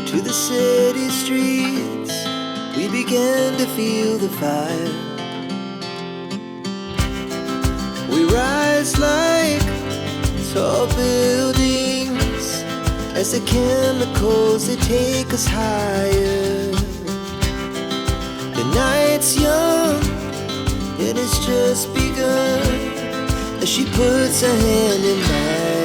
to the city streets, we began to feel the fire. We rise like tall buildings as the chemicals, they take us higher. The night's young, it has just begun as she puts her hand in mine.